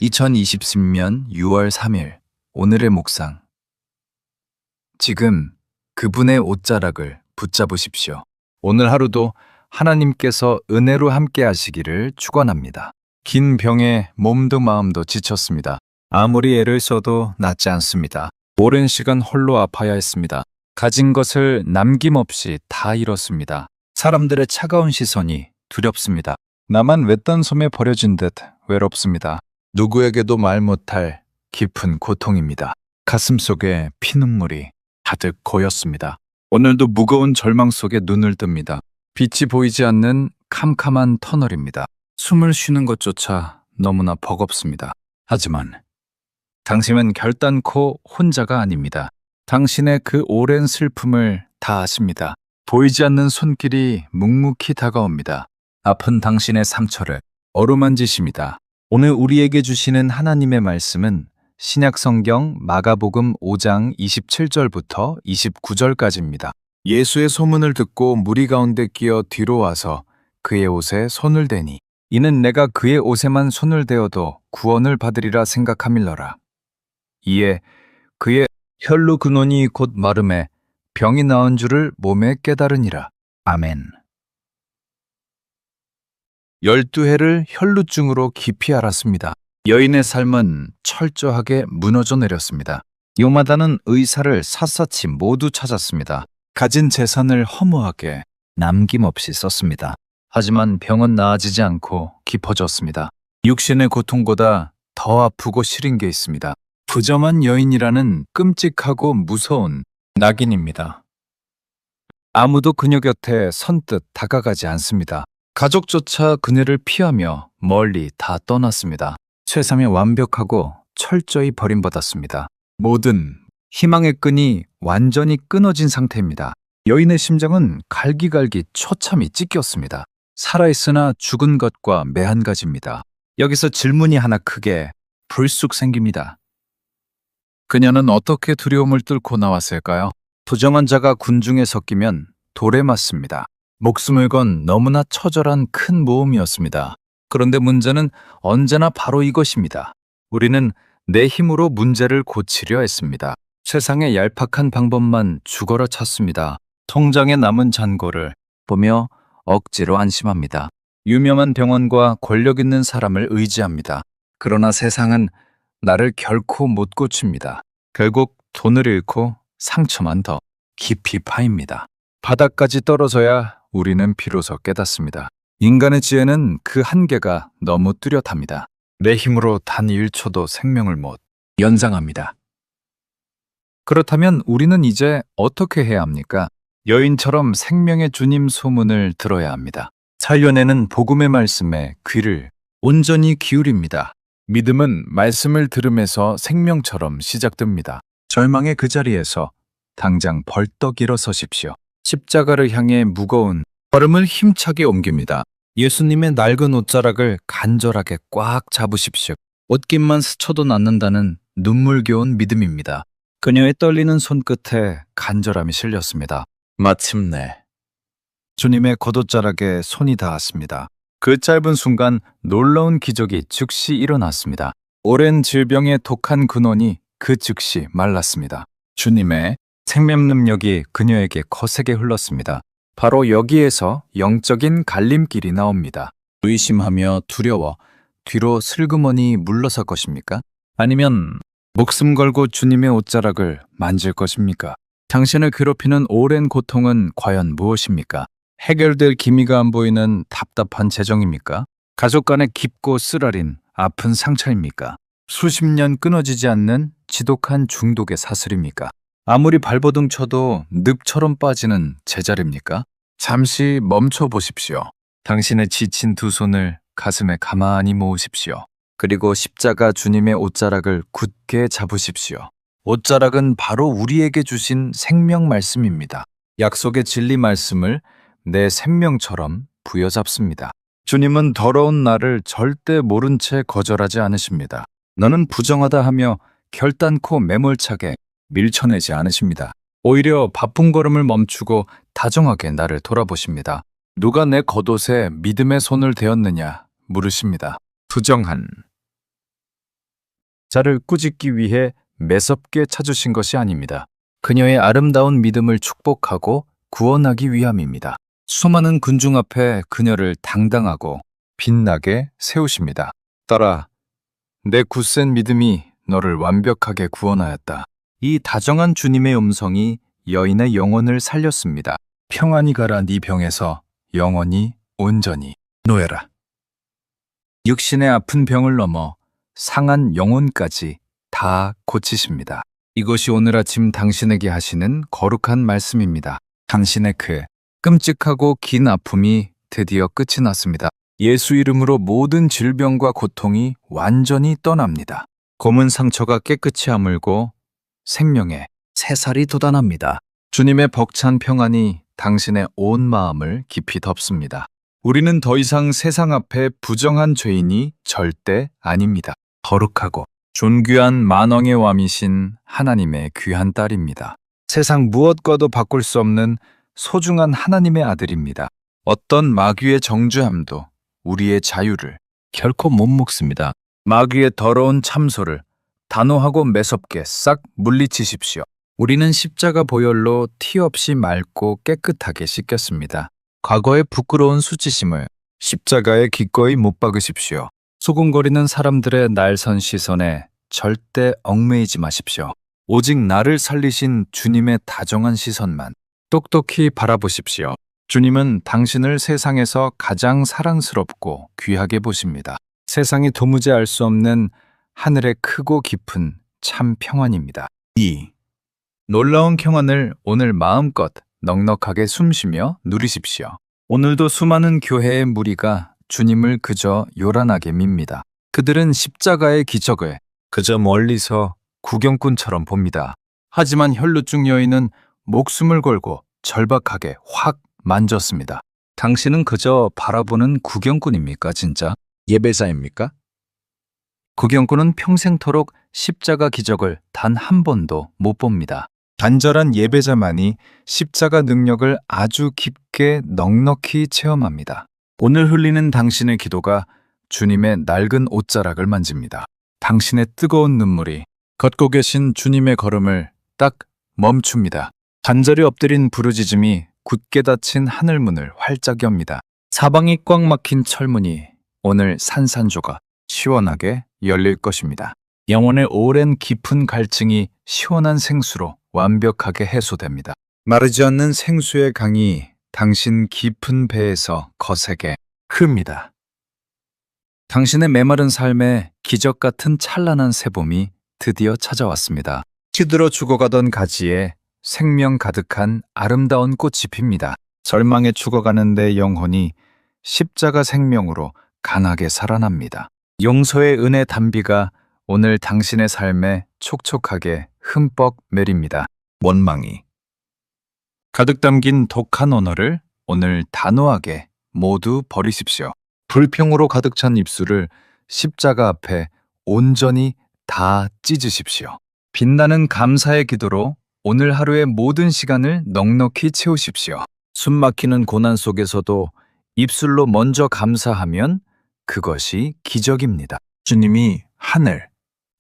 2020년 6월 3일 오늘의 묵상. 지금 그분의 옷자락을 붙잡으십시오. 오늘 하루도 하나님께서 은혜로 함께 하시기를 축원합니다. 긴 병에 몸도 마음도 지쳤습니다. 아무리 애를 써도 낫지 않습니다. 오랜 시간 홀로 아파야 했습니다. 가진 것을 남김없이 다 잃었습니다. 사람들의 차가운 시선이 두렵습니다. 나만 외딴 섬에 버려진 듯 외롭습니다. 누구에게도 말 못할 깊은 고통입니다. 가슴속에 피눈물이 가득 고였습니다. 오늘도 무거운 절망 속에 눈을 뜹니다. 빛이 보이지 않는 캄캄한 터널입니다. 숨을 쉬는 것조차 너무나 버겁습니다. 하지만 당신은 결단코 혼자가 아닙니다. 당신의 그 오랜 슬픔을 다 아십니다. 보이지 않는 손길이 묵묵히 다가옵니다. 아픈 당신의 상처를 어루만지십니다. 오늘 우리에게 주시는 하나님의 말씀은 신약성경 마가복음 5장 27절부터 29절까지입니다. 예수의 소문을 듣고 무리 가운데 끼어 뒤로 와서 그의 옷에 손을 대니 이는 내가 그의 옷에만 손을 대어도 구원을 받으리라 생각함일러라. 이에 그의 혈루 근원이 곧 마름에 병이 나은 줄을 몸에 깨달으니라. 아멘. 12해를 혈루증으로 깊이 앓았습니다. 여인의 삶은 철저하게 무너져 내렸습니다. 요마다는 의사를 샅샅이 모두 찾았습니다. 가진 재산을 허무하게 남김없이 썼습니다. 하지만 병은 나아지지 않고 깊어졌습니다. 육신의 고통보다 더 아프고 시린 게 있습니다. 부정한 여인이라는 끔찍하고 무서운 낙인입니다. 아무도 그녀 곁에 선뜻 다가가지 않습니다. 가족조차 그녀를 피하며 멀리 다 떠났습니다. 세상에 완벽하고 철저히 버림받았습니다. 모든 희망의 끈이 완전히 끊어진 상태입니다. 여인의 심장은 갈기갈기 처참히 찢겼습니다. 살아있으나 죽은 것과 매한 가지입니다. 여기서 질문이 하나 크게 불쑥 생깁니다. 그녀는 어떻게 두려움을 뚫고 나왔을까요? 부정한 자가 군중에 섞이면 돌에 맞습니다. 목숨을 건 너무나 처절한 큰 모험이었습니다. 그런데 문제는 언제나 바로 이것입니다. 우리는 내 힘으로 문제를 고치려 했습니다. 세상의 얄팍한 방법만 죽어라 찾습니다. 통장에 남은 잔고를 보며 억지로 안심합니다. 유명한 병원과 권력 있는 사람을 의지합니다. 그러나 세상은 나를 결코 못 고칩니다. 결국 돈을 잃고 상처만 더 깊이 파입니다. 바닥까지 떨어져야 우리는 비로소 깨닫습니다. 인간의 지혜는 그 한계가 너무 뚜렷합니다. 내 힘으로 단 1초도 생명을 못 연상합니다. 그렇다면 우리는 이제 어떻게 해야 합니까? 여인처럼 생명의 주님 소문을 들어야 합니다. 살려내는 복음의 말씀에 귀를 온전히 기울입니다. 믿음은 말씀을 들음에서 생명처럼 시작됩니다. 절망의 그 자리에서 당장 벌떡 일어서십시오. 십자가를 향해 무거운 걸음을 힘차게 옮깁니다. 예수님의 낡은 옷자락을 간절하게 꽉 잡으십시오. 옷깃만 스쳐도 낫는다는 눈물겨운 믿음입니다. 그녀의 떨리는 손끝에 간절함이 실렸습니다. 마침내 주님의 겉옷자락에 손이 닿았습니다. 그 짧은 순간 놀라운 기적이 즉시 일어났습니다. 오랜 질병의 독한 근원이 그 즉시 말랐습니다. 주님의 생명 능력이 그녀에게 거세게 흘렀습니다. 바로 여기에서 영적인 갈림길이 나옵니다. 의심하며 두려워 뒤로 슬그머니 물러설 것입니까? 아니면 목숨 걸고 주님의 옷자락을 만질 것입니까? 당신을 괴롭히는 오랜 고통은 과연 무엇입니까? 해결될 기미가 안 보이는 답답한 재정입니까? 가족 간의 깊고 쓰라린 아픈 상처입니까? 수십 년 끊어지지 않는 지독한 중독의 사슬입니까? 아무리 발버둥 쳐도 늪처럼 빠지는 제자리입니까? 잠시 멈춰 보십시오. 당신의 지친 두 손을 가슴에 가만히 모으십시오. 그리고 십자가 주님의 옷자락을 굳게 잡으십시오. 옷자락은 바로 우리에게 주신 생명 말씀입니다. 약속의 진리 말씀을 내 생명처럼 부여잡습니다. 주님은 더러운 나를 절대 모른 채 거절하지 않으십니다. 너는 부정하다 하며 결단코 매몰차게 밀쳐내지 않으십니다. 오히려 바쁜 걸음을 멈추고 다정하게 나를 돌아보십니다. 누가 내 겉옷에 믿음의 손을 대었느냐 물으십니다. 부정한 자를 꾸짖기 위해 매섭게 찾으신 것이 아닙니다. 그녀의 아름다운 믿음을 축복하고 구원하기 위함입니다. 수많은 군중 앞에 그녀를 당당하고 빛나게 세우십니다. 딸아, 내 굳센 믿음이 너를 완벽하게 구원하였다. 이 다정한 주님의 음성이 여인의 영혼을 살렸습니다. 평안히 가라 네 병에서 영원히 온전히 놓여라. 육신의 아픈 병을 넘어 상한 영혼까지 다 고치십니다. 이것이 오늘 아침 당신에게 하시는 거룩한 말씀입니다. 당신의 그 끔찍하고 긴 아픔이 드디어 끝이 났습니다. 예수 이름으로 모든 질병과 고통이 완전히 떠납니다. 검은 상처가 깨끗이 아물고 생명의 새살이 돋아납니다. 주님의 벅찬 평안이 당신의 온 마음을 깊이 덮습니다. 우리는 더 이상 세상 앞에 부정한 죄인이 절대 아닙니다. 거룩하고 존귀한 만왕의 왕이신 하나님의 귀한 딸입니다. 세상 무엇과도 바꿀 수 없는 소중한 하나님의 아들입니다. 어떤 마귀의 정죄함도 우리의 자유를 결코 못 먹습니다. 마귀의 더러운 참소를 단호하고 매섭게 싹 물리치십시오. 우리는 십자가 보혈로 티 없이 맑고 깨끗하게 씻겼습니다. 과거의 부끄러운 수치심을 십자가에 기꺼이 못 박으십시오. 소곤거리는 사람들의 날선 시선에 절대 얽매이지 마십시오. 오직 나를 살리신 주님의 다정한 시선만 똑똑히 바라보십시오. 주님은 당신을 세상에서 가장 사랑스럽고 귀하게 보십니다. 세상이 도무지 알 수 없는 하늘의 크고 깊은 참 평안입니다. 이 놀라운 평안을 오늘 마음껏 넉넉하게 숨쉬며 누리십시오. 오늘도 수많은 교회의 무리가 주님을 그저 요란하게 밉니다. 그들은 십자가의 기적을 그저 멀리서 구경꾼처럼 봅니다. 하지만 혈루증 여인은 목숨을 걸고 절박하게 확 만졌습니다. 당신은 그저 바라보는 구경꾼입니까, 진짜? 예배자입니까? 구경꾼은 평생토록 십자가 기적을 단 한 번도 못 봅니다. 간절한 예배자만이 십자가 능력을 아주 깊게 넉넉히 체험합니다. 오늘 흘리는 당신의 기도가 주님의 낡은 옷자락을 만집니다. 당신의 뜨거운 눈물이 걷고 계신 주님의 걸음을 딱 멈춥니다. 간절히 엎드린 부르짖음이 굳게 닫힌 하늘문을 활짝 엽니다. 사방이 꽉 막힌 철문이 오늘 산산조각 시원하게 열릴 것입니다. 영혼의 오랜 깊은 갈증이 시원한 생수로 완벽하게 해소됩니다. 마르지 않는 생수의 강이 당신 깊은 배에서 거세게 흡니다. 당신의 메마른 삶에 기적 같은 찬란한 새봄이 드디어 찾아왔습니다. 시들어 죽어가던 가지에 생명 가득한 아름다운 꽃이 핍니다. 절망에 죽어가는 내 영혼이 십자가 생명으로 강하게 살아납니다. 용서의 은혜 단비가 오늘 당신의 삶에 촉촉하게 흠뻑 내립니다. 원망이 가득 담긴 독한 언어를 오늘 단호하게 모두 버리십시오. 불평으로 가득 찬 입술을 십자가 앞에 온전히 다 찢으십시오. 빛나는 감사의 기도로 오늘 하루의 모든 시간을 넉넉히 채우십시오. 숨막히는 고난 속에서도 입술로 먼저 감사하면 그것이 기적입니다. 주님이 하늘,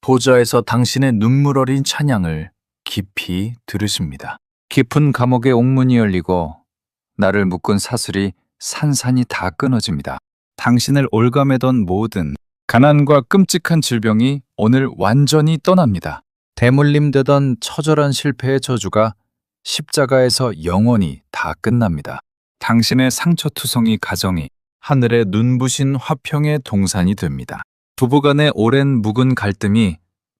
보좌에서 당신의 눈물 어린 찬양을 깊이 들으십니다. 깊은 감옥의 옥문이 열리고 나를 묶은 사슬이 산산이 다 끊어집니다. 당신을 올가매던 모든 가난과 끔찍한 질병이 오늘 완전히 떠납니다. 대물림되던 처절한 실패의 저주가 십자가에서 영원히 다 끝납니다. 당신의 상처투성이 가정이 하늘의 눈부신 화평의 동산이 됩니다. 부부간의 오랜 묵은 갈등이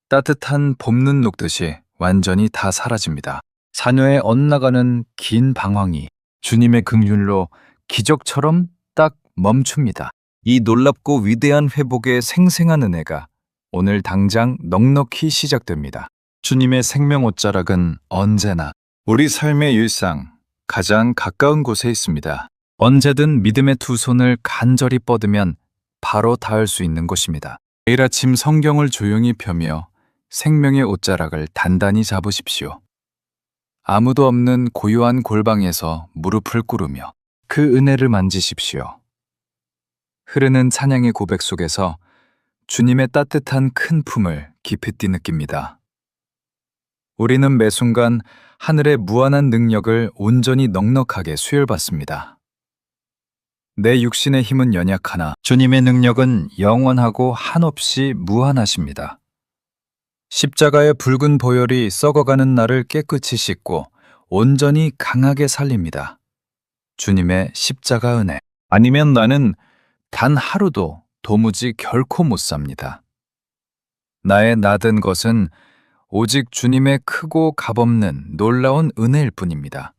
따뜻한 봄눈 녹듯이 완전히 다 사라집니다. 자녀의 엇나가는 긴 방황이 주님의 긍휼로 기적처럼 딱 멈춥니다. 이 놀랍고 위대한 회복의 생생한 은혜가 오늘 당장 넉넉히 시작됩니다. 주님의 생명 옷자락은 언제나 우리 삶의 일상 가장 가까운 곳에 있습니다. 언제든 믿음의 두 손을 간절히 뻗으면 바로 닿을 수 있는 곳입니다. 매일 아침 성경을 조용히 펴며 생명의 옷자락을 단단히 잡으십시오. 아무도 없는 고요한 골방에서 무릎을 꿇으며 그 은혜를 만지십시오. 흐르는 찬양의 고백 속에서 주님의 따뜻한 큰 품을 깊이 느낍니다. 우리는 매 순간 하늘의 무한한 능력을 온전히 넉넉하게 수혈받습니다. 내 육신의 힘은 연약하나 주님의 능력은 영원하고 한없이 무한하십니다. 십자가의 붉은 보혈이 썩어가는 나를 깨끗이 씻고 온전히 강하게 살립니다. 주님의 십자가 은혜. 아니면 나는 단 하루도 도무지 결코 못 삽니다. 나의 나든 것은 오직 주님의 크고 값없는 놀라운 은혜일 뿐입니다.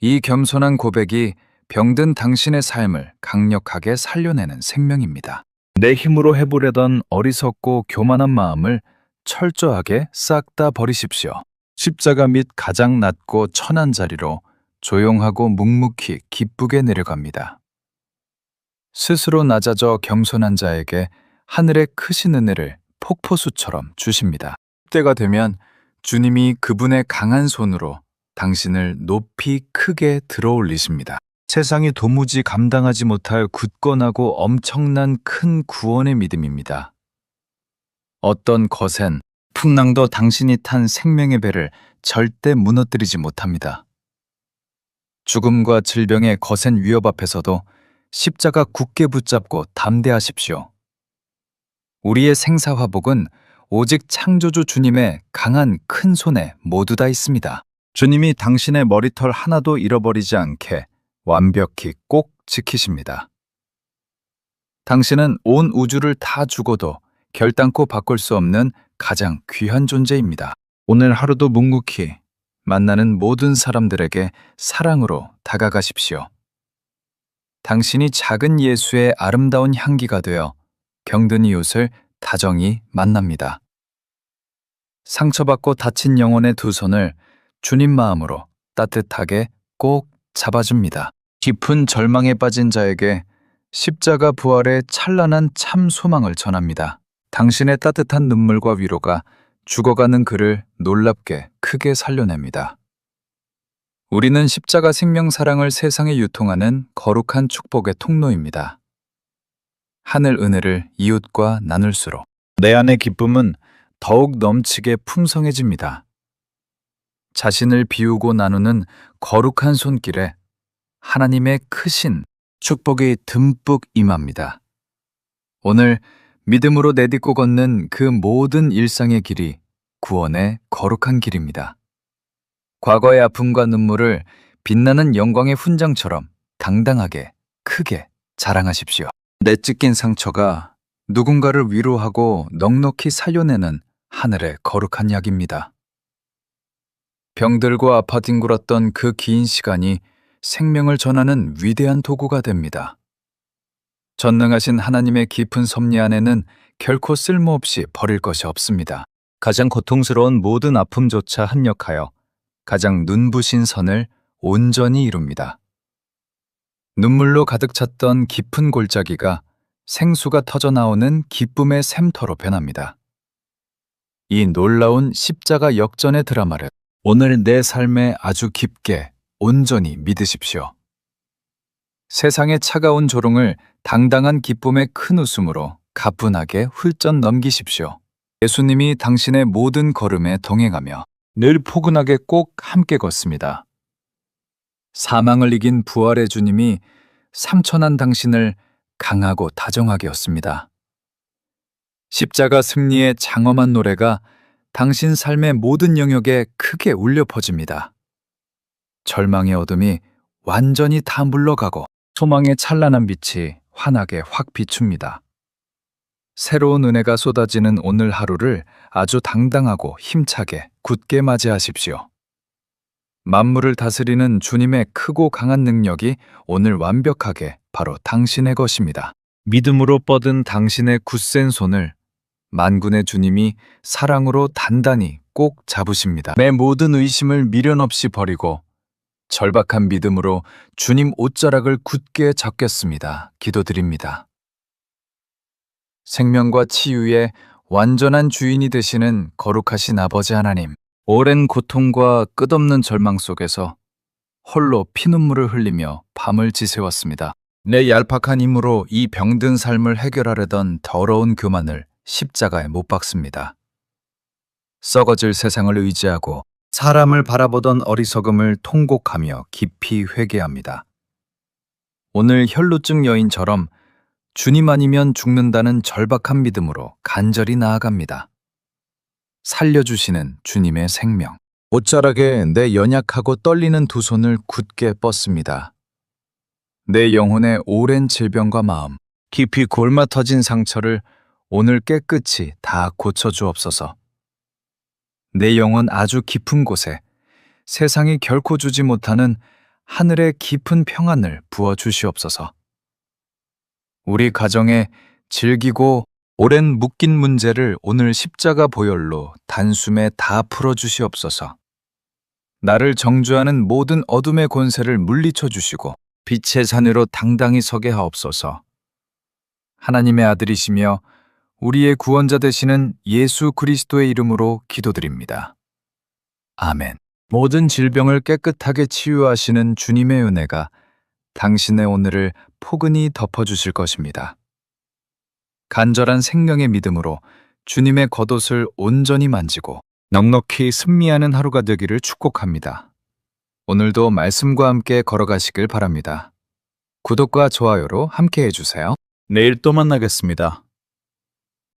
이 겸손한 고백이 병든 당신의 삶을 강력하게 살려내는 생명입니다. 내 힘으로 해보려던 어리석고 교만한 마음을 철저하게 싹 다 버리십시오. 십자가 밑 가장 낮고 천한 자리로 조용하고 묵묵히 기쁘게 내려갑니다. 스스로 낮아져 겸손한 자에게 하늘의 크신 은혜를 폭포수처럼 주십니다. 때가 되면 주님이 그분의 강한 손으로 당신을 높이 크게 들어올리십니다. 세상이 도무지 감당하지 못할 굳건하고 엄청난 큰 구원의 믿음입니다. 어떤 거센 풍랑도 당신이 탄 생명의 배를 절대 무너뜨리지 못합니다. 죽음과 질병의 거센 위협 앞에서도 십자가 굳게 붙잡고 담대하십시오. 우리의 생사화복은 오직 창조주 주님의 강한 큰 손에 모두 다 있습니다. 주님이 당신의 머리털 하나도 잃어버리지 않게 완벽히 꼭 지키십니다. 당신은 온 우주를 다 주고도 결단코 바꿀 수 없는 가장 귀한 존재입니다. 오늘 하루도 묵묵히 만나는 모든 사람들에게 사랑으로 다가가십시오. 당신이 작은 예수의 아름다운 향기가 되어 병든 이웃을 다정히 만납니다. 상처받고 다친 영혼의 두 손을 주님 마음으로 따뜻하게 꼭 잡아줍니다. 깊은 절망에 빠진 자에게 십자가 부활의 찬란한 참 소망을 전합니다. 당신의 따뜻한 눈물과 위로가 죽어가는 그를 놀랍게 크게 살려냅니다. 우리는 십자가 생명 사랑을 세상에 유통하는 거룩한 축복의 통로입니다. 하늘 은혜를 이웃과 나눌수록 내 안의 기쁨은 더욱 넘치게 풍성해집니다. 자신을 비우고 나누는 거룩한 손길에 하나님의 크신 축복이 듬뿍 임합니다. 오늘 믿음으로 내딛고 걷는 그 모든 일상의 길이 구원의 거룩한 길입니다. 과거의 아픔과 눈물을 빛나는 영광의 훈장처럼 당당하게 크게 자랑하십시오. 내찢긴 상처가 누군가를 위로하고 넉넉히 살려내는 하늘의 거룩한 약입니다. 병들고 아파 뒹굴었던 그 긴 시간이 생명을 전하는 위대한 도구가 됩니다. 전능하신 하나님의 깊은 섭리 안에는 결코 쓸모없이 버릴 것이 없습니다. 가장 고통스러운 모든 아픔조차 합력하여 가장 눈부신 선을 온전히 이룹니다. 눈물로 가득 찼던 깊은 골짜기가 생수가 터져나오는 기쁨의 샘터로 변합니다. 이 놀라운 십자가 역전의 드라마를 오늘 내 삶에 아주 깊게 온전히 믿으십시오. 세상의 차가운 조롱을 당당한 기쁨의 큰 웃음으로 가뿐하게 훌쩍 넘기십시오. 예수님이 당신의 모든 걸음에 동행하며 늘 포근하게 꼭 함께 걷습니다. 사망을 이긴 부활의 주님이 삼천한 당신을 강하고 다정하게 였습니다. 십자가 승리의 장엄한 노래가 당신 삶의 모든 영역에 크게 울려 퍼집니다. 절망의 어둠이 완전히 다 물러가고 소망의 찬란한 빛이 환하게 확 비춥니다. 새로운 은혜가 쏟아지는 오늘 하루를 아주 당당하고 힘차게 굳게 맞이하십시오. 만물을 다스리는 주님의 크고 강한 능력이 오늘 완벽하게 바로 당신의 것입니다. 믿음으로 뻗은 당신의 굳센 손을 만군의 주님이 사랑으로 단단히 꼭 잡으십니다. 내 모든 의심을 미련 없이 버리고 절박한 믿음으로 주님 옷자락을 굳게 잡겠습니다. 기도드립니다. 생명과 치유의 완전한 주인이 되시는 거룩하신 아버지 하나님, 오랜 고통과 끝없는 절망 속에서 홀로 피눈물을 흘리며 밤을 지새웠습니다. 내 얄팍한 힘으로 이 병든 삶을 해결하려던 더러운 교만을 십자가에 못 박습니다. 썩어질 세상을 의지하고 사람을 바라보던 어리석음을 통곡하며 깊이 회개합니다. 오늘 혈루증 여인처럼 주님 아니면 죽는다는 절박한 믿음으로 간절히 나아갑니다. 살려주시는 주님의 생명. 옷자락에 내 연약하고 떨리는 두 손을 굳게 뻗습니다. 내 영혼의 오랜 질병과 마음, 깊이 골마터진 상처를 오늘 깨끗이 다 고쳐주옵소서. 내 영혼 아주 깊은 곳에 세상이 결코 주지 못하는 하늘의 깊은 평안을 부어주시옵소서. 우리 가정에 질기고 오랜 묶인 문제를 오늘 십자가 보혈로 단숨에 다 풀어주시옵소서. 나를 정죄하는 모든 어둠의 권세를 물리쳐 주시고 빛의 자녀로 당당히 서게 하옵소서. 하나님의 아들이시며 우리의 구원자 되시는 예수 그리스도의 이름으로 기도드립니다. 아멘. 모든 질병을 깨끗하게 치유하시는 주님의 은혜가 당신의 오늘을 포근히 덮어주실 것입니다. 간절한 생명의 믿음으로 주님의 겉옷을 온전히 만지고 넉넉히 승리하는 하루가 되기를 축복합니다. 오늘도 말씀과 함께 걸어가시길 바랍니다. 구독과 좋아요로 함께 해주세요. 내일 또 만나겠습니다.